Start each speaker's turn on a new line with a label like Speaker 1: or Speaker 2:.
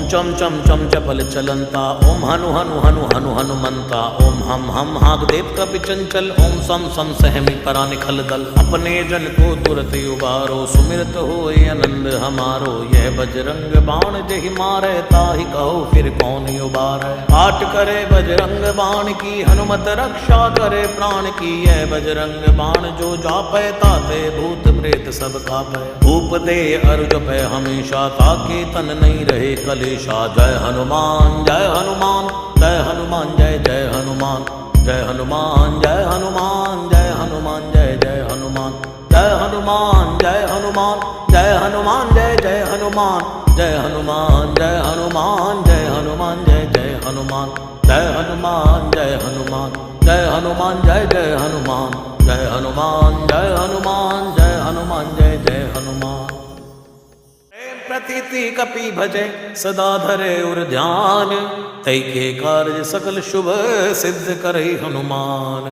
Speaker 1: चम चम चम चपल चलंता, ओम हनु हनु हनु हनु हनुमंता, ओम हम हागदेव कपि चंचल, ओम सम सम सहमी परा निखल दल। अपने जन को तुरत उबारो, सुमिरत होए आनंद हमारो। यह बजरंग बाण जहि मारे, ताहि कहो फिर कौन उबारे। पाठ करे बजरंग बाण की, हनुमत रक्षा करे प्राण की। यह बजरंग बाण जो जापै, ताते भूत प्रेत सब कापै। धूप दे अरु जपै हमेशा, ताके तन नहीं रहे कलेशा। जय हनुमान जय हनुमान जय हनुमान जय जय हनुमान। जय हनुमान जय हनुमान जय हनुमान जय जय हनुमान। जय हनुमान जय हनुमान जय हनुमान जय जय हनुमान। जय हनुमान जय हनुमान जय हनुमान जय जय हनुमान। जय हनुमान जय हनुमान जय हनुमान जय जय हनुमान। जय हनुमान जय हनुमान जय हनुमान जय जय हनुमान। प्रतीति कपि भजे सदा धरे उर ध्यान, तै के कार्य सकल शुभ सिद्ध करे हनुमान।